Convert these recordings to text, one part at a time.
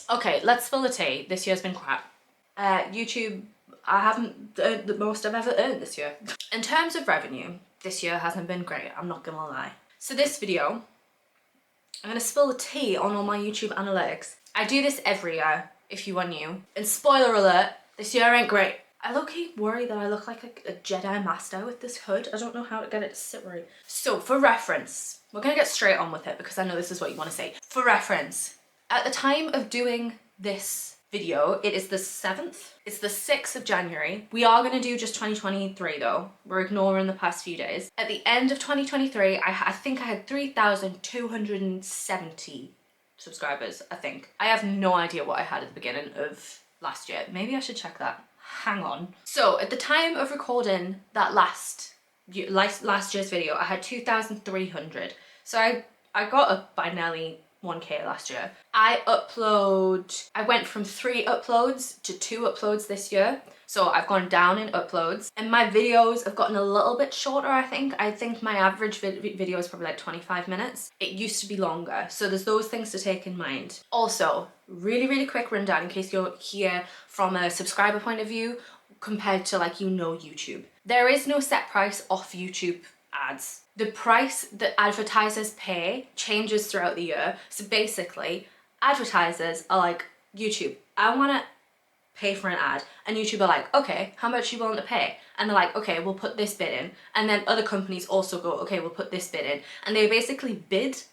Okay, let's spill the tea. This year's been crap. YouTube, I haven't earned the most I've ever earned this year. In terms of revenue, this year hasn't been great, I'm not gonna lie. So this video, I'm gonna spill the tea on all my YouTube analytics. I do this every year, if you are new. And spoiler alert, this year ain't great. I low-key worry that I look like a Jedi Master with this hood. I don't know how to get it to sit right. So for reference, we're gonna get straight on with it because I know this is what you wanna say. For reference, at the time of doing this video, it is the 7th. It's the 6th of January. We are gonna do just 2023 though. We're ignoring the past few days. At the end of 2023, I think I had 3,270 subscribers, I think. I have no idea what I had at the beginning of last year. Maybe I should check that. Hang on. So at the time of recording that last year's video, I had 2,300. So I got up by nearly 1K last year. I went from 3 uploads to 2 uploads this year. So I've gone down in uploads and my videos have gotten a little bit shorter, I think. I think my average video is probably like 25 minutes. It used to be longer. So there's those things to take in mind. Also, really quick rundown in case you're here from a subscriber point of view compared to like, YouTube. There is no set price off YouTube ads. The price that advertisers pay changes throughout the year. So basically, advertisers are like, YouTube, I want to pay for an ad. And YouTube are like, okay, how much are you willing to pay? And they're like, okay, we'll put this bid in. And then other companies also go, okay, we'll put this bid in. And they basically bid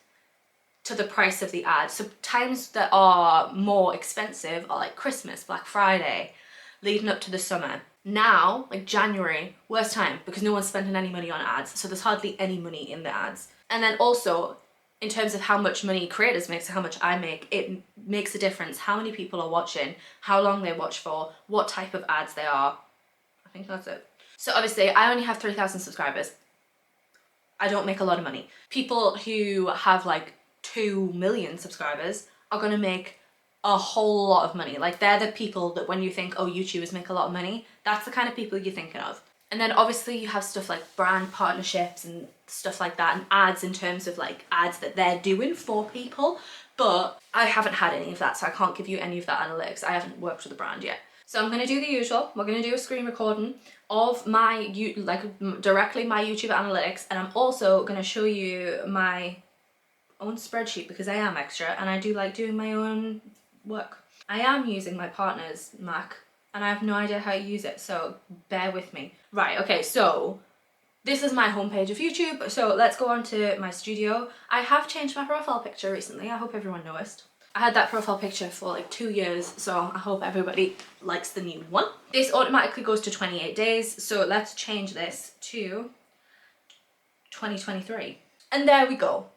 to the price of the ad. So times that are more expensive are like Christmas, Black Friday, leading up to the summer. Now, like January, worst time because no one's spending any money on ads. So there's hardly any money in the ads. And then also, in terms of how much money creators make, so how much I make, it makes a difference how many people are watching, how long they watch for, what type of ads they are. I think that's it. So obviously, I only have 3,000 subscribers. I don't make a lot of money. People who have like 2 million subscribers are gonna make a whole lot of money. Like they're the people that when you think, oh, YouTubers make a lot of money, that's the kind of people you're thinking of. And then obviously you have stuff like brand partnerships and stuff like that, and ads in terms of like ads that they're doing for people. But I haven't had any of that, so I can't give you any of that analytics. I haven't worked with a brand yet. So I'm gonna do the usual. We're gonna do a screen recording of my, directly my YouTube analytics, and I'm also gonna show you my own spreadsheet because I am extra and I do like doing my own work. I am using my partner's Mac and I have no idea how to use it, so bear with me. Right, okay, so this is my homepage of YouTube, so let's go on to my studio. I have changed my profile picture recently, I hope everyone noticed. I had that profile picture for like 2 years, so I hope everybody likes the new one. This automatically goes to 28 days, so let's change this to 2023. And there we go.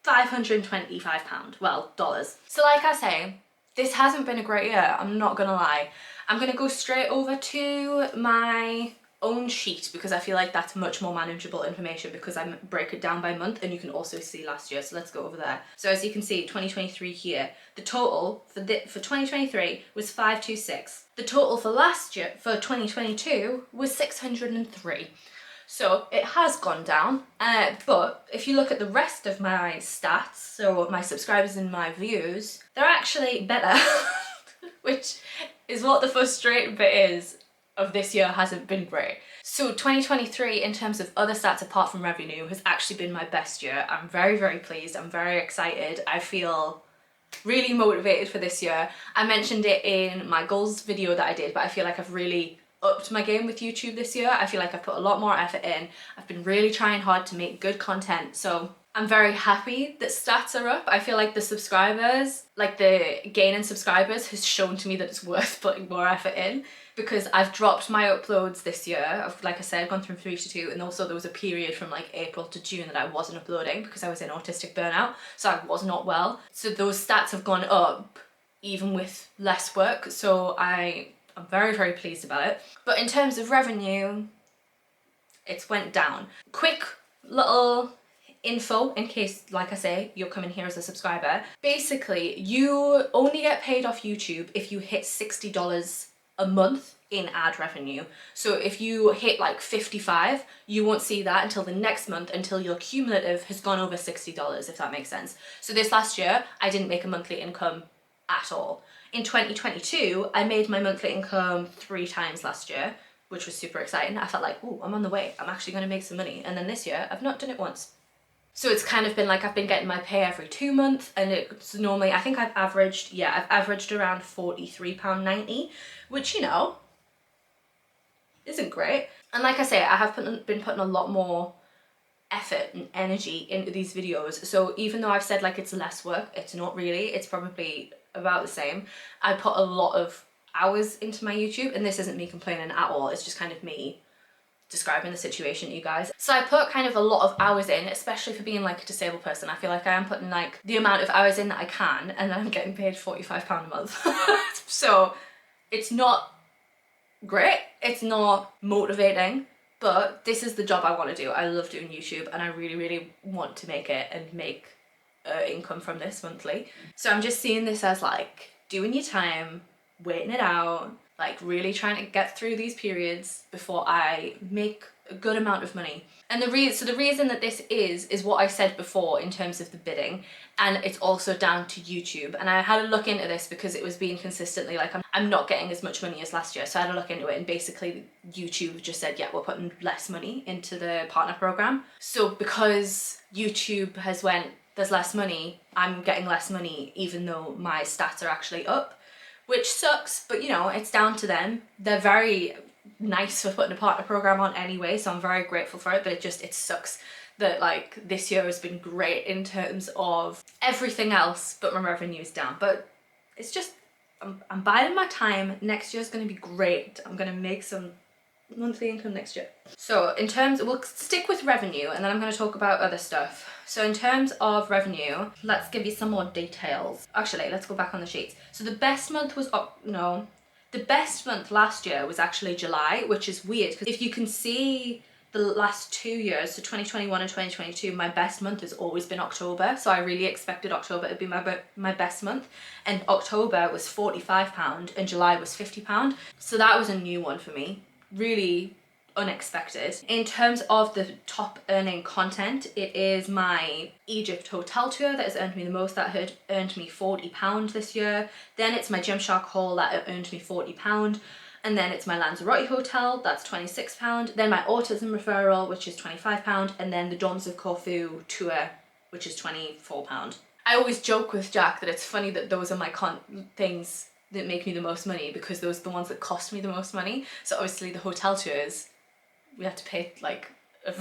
£525, well, dollars. So like I say, this hasn't been a great year, I'm not gonna lie. I'm gonna go straight over to my own sheet because I feel like that's much more manageable information because I break it down by month and you can also see last year, so let's go over there. So as you can see, 2023 here, the total for 2023 was 526. The total for last year, for 2022, was 603. So it has gone down, but if you look at the rest of my stats, so my subscribers and my views, they're actually better, which is what the frustrating bit is of this year hasn't been great. So 2023 in terms of other stats apart from revenue has actually been my best year. I'm very pleased, I'm very excited. I feel really motivated for this year. I mentioned it in my goals video that I did, but I feel like I've really upped my game with YouTube this year. I feel like I've put a lot more effort in. I've been really trying hard to make good content, so I'm very happy that stats are up. I feel like the subscribers, like the gain in subscribers has shown to me that it's worth putting more effort in because I've dropped my uploads this year. Like I said, I've gone from 3 to 2, and also there was a period from like April to June that I wasn't uploading because I was in autistic burnout, so I was not well. So those stats have gone up even with less work, so I'm very pleased about it. But in terms of revenue, it's went down. Quick little info in case, like I say, you're coming here as a subscriber. Basically, you only get paid off YouTube if you hit $60 a month in ad revenue. So if you hit like 55, you won't see that until the next month, until your cumulative has gone over $60, if that makes sense. So this last year, I didn't make a monthly income at all. In 2022, I made my monthly income 3 times last year, which was super exciting. I felt like, oh, I'm on the way. I'm actually going to make some money. And then this year, I've not done it once. So it's kind of been like I've been getting my pay every 2 months, and it's normally, I think I've averaged around £43.90, which, you know, isn't great. And like I say, I have been putting a lot more effort and energy into these videos. So even though I've said like it's less work, it's not really. It's probably about the same. I put a lot of hours into my YouTube, and this isn't me complaining at all. It's just kind of me describing the situation to you guys. So I put kind of a lot of hours in, especially for being like a disabled person. I feel like I am putting like the amount of hours in that I can, and then I'm getting paid £45 a month. So it's not great, it's not motivating, but this is the job I want to do. I love doing YouTube, and I really, really want to make it and make income from this monthly. So I'm just seeing this as like doing your time, waiting it out, like really trying to get through these periods before I make a good amount of money. And the reason that this is what I said before in terms of the bidding, and it's also down to YouTube. And I had a look into this because it was being consistently like I'm not getting as much money as last year. So I had a look into it, and basically YouTube just said, yeah, we're putting less money into the partner program. So because YouTube has went, there's less money, I'm getting less money even though my stats are actually up, which sucks, but you know, it's down to them. They're very nice for putting a partner program on anyway, so I'm very grateful for it, but it sucks that like this year has been great in terms of everything else, but my revenue is down. But it's just, I'm biding my time. Next year's gonna be great. I'm gonna make some monthly income next year. So in terms, we'll stick with revenue, and then I'm gonna talk about other stuff. So in terms of revenue, let's give you some more details. Actually, let's go back on the sheets. So the best month was, the best month last year was actually July, which is weird because if you can see the last 2 years, so 2021 and 2022, my best month has always been October. So I really expected October to be my best month, and October was £45 and July was £50. So that was a new one for me, really unexpected. In terms of the top earning content, it is my Egypt hotel tour that has earned me the most. That had earned me £40 this year. Then it's my Gymshark haul that earned me £40. And then it's my Lanzarote hotel, that's £26. Then my autism referral, which is £25. And then the Doms of Corfu tour, which is £24. I always joke with Jack that it's funny that those are my things that make me the most money, because those are the ones that cost me the most money. So obviously the hotel tours, we have to pay like a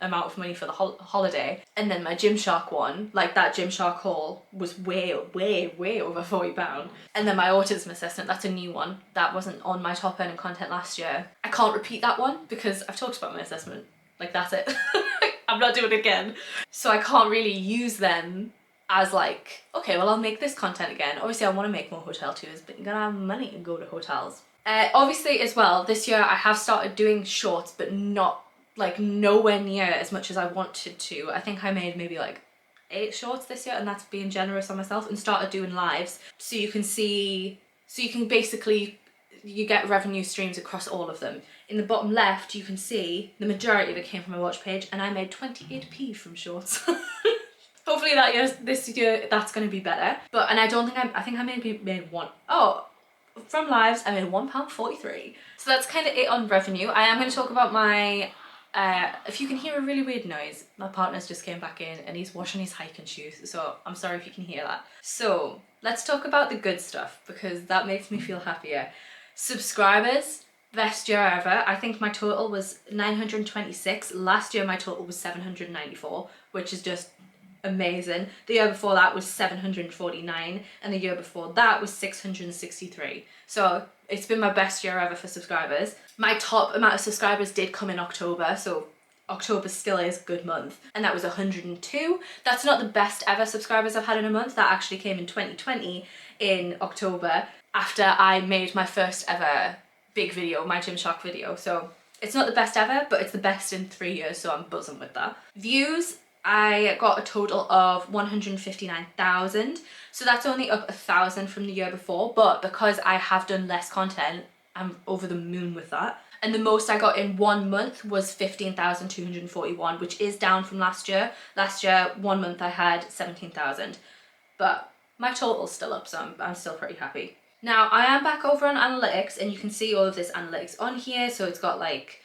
amount of money for the holiday. And then my Gymshark one, like that Gymshark haul was way over £40. And then my autism assessment, that's a new one. That wasn't on my top earning content last year. I can't repeat that one because I've talked about my assessment. Like that's it. I'm not doing it again. So I can't really use them as like, okay, well I'll make this content again. Obviously I want to make more hotel tours, but you gotta have money to go to hotels. Obviously as well, this year I have started doing shorts, but not like nowhere near as much as I wanted to. I think I made maybe like 8 shorts this year, and that's being generous on myself, and started doing lives. So you can see, so you can basically, you get revenue streams across all of them. In the bottom left, you can see the majority of it came from my watch page, and I made 28p from shorts. Hopefully this year that's going to be better. But, and I don't think I think I maybe made from lives, I made £1.43. So that's kind of it on revenue. I am going to talk about my, if you can hear a really weird noise, my partner's just came back in and he's washing his hiking shoes. So I'm sorry if you can hear that. So let's talk about the good stuff, because that makes me feel happier. Subscribers, best year ever. I think my total was 926. Last year my total was 794, which is just amazing. The year before that was 749, and the year before that was 663. So it's been my best year ever for subscribers. My top amount of subscribers did come in October, so October still is a good month, and that was 102. That's not the best ever subscribers I've had in a month. That actually came in 2020 in October, after I made my first ever big video, my Gymshark video. So it's not the best ever, but it's the best in 3 years, so I'm buzzing with that. Views, I got a total of 159,000, so that's only up 1,000 from the year before, but because I have done less content, I'm over the moon with that. And the most I got in 1 month was 15,241, which is down from last year. Last year, 1 month I had 17,000, but my total's still up, so I'm still pretty happy. Now, I am back over on analytics, and you can see all of this analytics on here. So it's got like,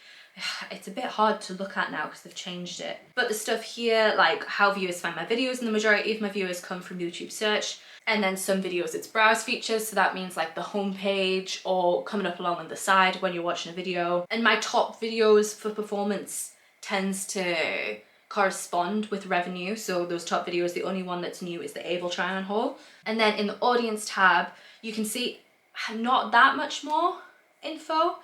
it's a bit hard to look at now because they've changed it. But the stuff here, like how viewers find my videos, and the majority of my viewers come from YouTube search. And then some videos, it's browse features. So that means like the homepage or coming up along on the side when you're watching a video. And my top videos for performance tends to correspond with revenue. So those top videos, the only one that's new is the Able try on haul. And then in the audience tab, you can see not that much more info,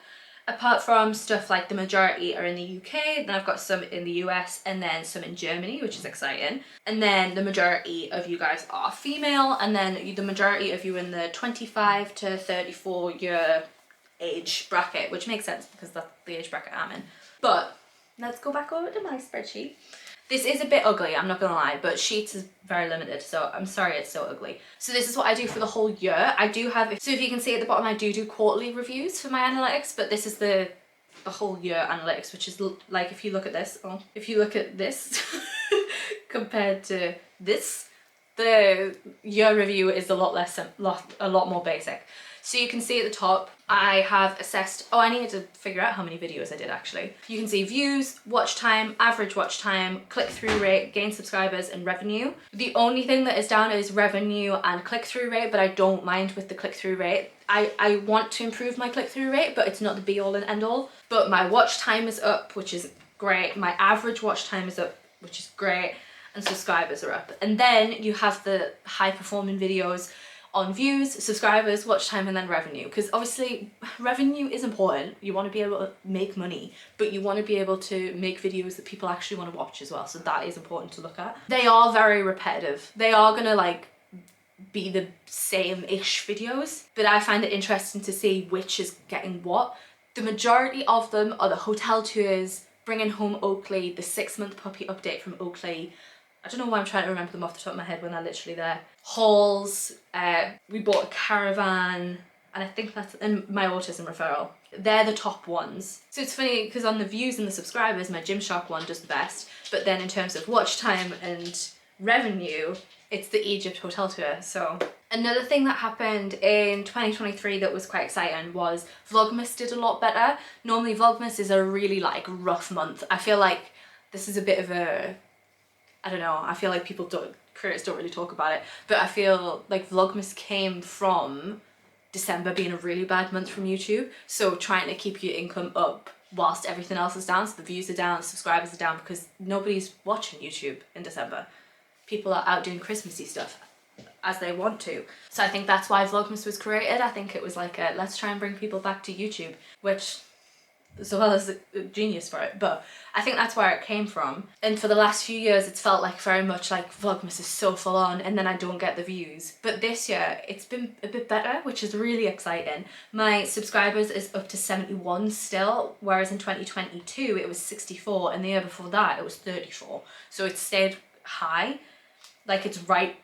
apart from stuff like the majority are in the UK, then I've got some in the US, and then some in Germany, which is exciting. And then the majority of you guys are female, and then the majority of you in the 25 to 34 year age bracket, which makes sense because that's the age bracket I'm in. But let's go back over to my spreadsheet. This is a bit ugly, I'm not gonna lie, but Sheets is very limited, so I'm sorry it's so ugly. So this is what I do for the whole year. I do have, so if you can see at the bottom, I do quarterly reviews for my analytics, but this is the whole year analytics, which is like, if you look at this, compared to this, the year review is a lot more basic. So you can see at the top, I have assessed, I needed to figure out how many videos I did actually. You can see views, watch time, average watch time, click-through rate, gained subscribers, and revenue. The only thing that is down is revenue and click-through rate, but I don't mind with the click-through rate. I want to improve my click-through rate, but it's not the be-all and end-all. But my watch time is up, which is great. My average watch time is up, which is great. And subscribers are up. And then you have the high-performing videos on views, subscribers, watch time, and then revenue. Because obviously revenue is important. You want to be able to make money, but you want to be able to make videos that people actually want to watch as well. So that is important to look at. They are very repetitive. They are gonna like be the same-ish videos, but I find it interesting to see which is getting what. The majority of them are the hotel tours, bringing home Oakley, the 6-month puppy update from Oakley. I don't know why I'm trying to remember them off the top of my head when they're literally there. Hauls, we bought a caravan, and I think that's, and my autism referral. They're the top ones. So it's funny because on the views and the subscribers, my Gymshark one does the best, but then in terms of watch time and revenue, it's the Egypt hotel tour. So another thing that happened in 2023 that was quite exciting was Vlogmas did a lot better. Normally Vlogmas is a really like rough month. I feel like this is a bit of a, I don't know, I feel like creators don't really talk about it, but I feel like Vlogmas came from December being a really bad month from YouTube. So trying to keep your income up whilst everything else is down, so the views are down, the subscribers are down, because nobody's watching YouTube in December. People are out doing Christmassy stuff as they want to. So I think that's why Vlogmas was created. I think it was like a, let's try and bring people back to YouTube, which as well as a genius for it, but I think that's where it came from. And for the last few years it's felt like very much like Vlogmas is so full on and then I don't get the views. But this year it's been a bit better, which is really exciting. My subscribers is up to 71 still, whereas in 2022 it was 64, and the year before that it was 34. So it stayed high, like it's right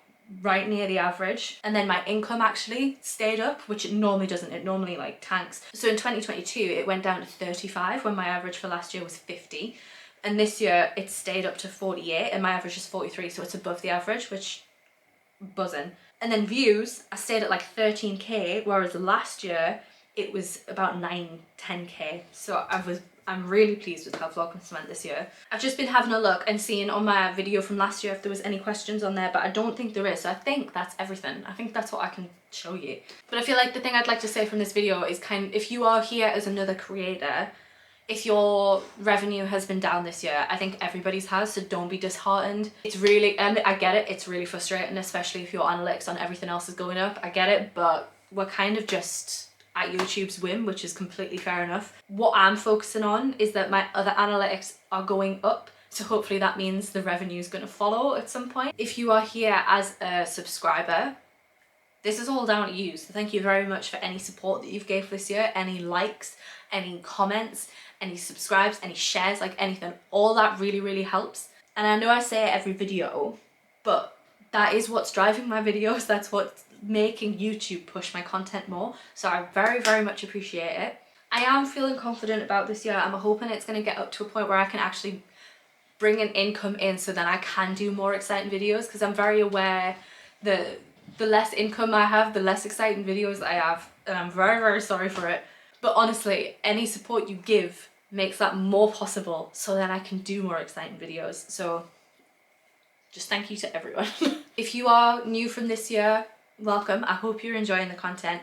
near the average. And then my income actually stayed up, which it normally doesn't. It normally like tanks. So in 2022 it went down to 35 when my average for last year was 50, and this year it stayed up to 48 and my average is 43, so it's above the average, which buzzing. And then views, I stayed at like 13k, whereas last year it was about 10k. So I'm really pleased with how Vlogmas went this year. I've just been having a look and seeing on my video from last year if there was any questions on there, but I don't think there is. So I think that's everything. I think that's what I can show you. But I feel like the thing I'd like to say from this video is if you are here as another creator, if your revenue has been down this year, I think everybody's has, so don't be disheartened. It's really, and I get it, it's really frustrating, especially if your analytics on everything else is going up. I get it, but we're kind of just at YouTube's whim, which is completely fair enough. What I'm focusing on is that my other analytics are going up, so hopefully that means the revenue is going to follow at some point. If you are here as a subscriber, this is all down to you, so thank you very much for any support that you've gave this year, any likes, any comments, any subscribes, any shares, like anything. All that really helps. And I know I say it every video, but that is what's driving my videos. That's what's making YouTube push my content more. So I very much appreciate it. I am feeling confident about this year. I'm hoping it's going to get up to a point where I can actually bring an income in so then I can do more exciting videos, because I'm very aware that the less income I have, the less exciting videos I have, and I'm very, very sorry for it. But honestly, any support you give makes that more possible so that I can do more exciting videos. So just thank you to everyone. If you are new from this year, welcome. I hope you're enjoying the content.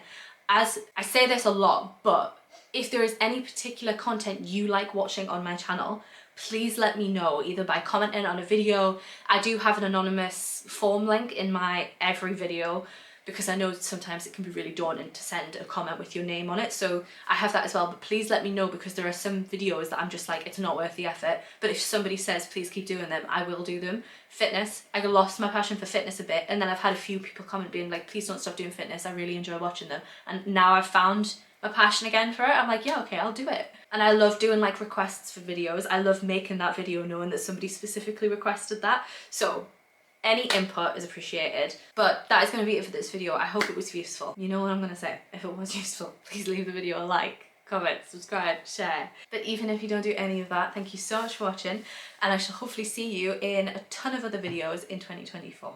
As I say this a lot, but if there is any particular content you like watching on my channel, please let me know, either by commenting on a video. I do have an anonymous form link in my every video, because I know sometimes it can be really daunting to send a comment with your name on it, so I have that as well. But please let me know, because there are some videos that I'm just like, it's not worth the effort, but if somebody says please keep doing them, I will do them. Fitness, I lost my passion for fitness a bit, and then I've had a few people comment being like, please don't stop doing fitness, I really enjoy watching them, and now I've found a passion again for it. I'm like, yeah, okay, I'll do it. And I love doing like requests for videos. I love making that video knowing that somebody specifically requested that. So any input is appreciated. But that is going to be it for this video. I hope it was useful. You know what I'm going to say. If it was useful, please leave the video a like, comment, subscribe, share. But even if you don't do any of that, thank you so much for watching, and I shall hopefully see you in a ton of other videos in 2024.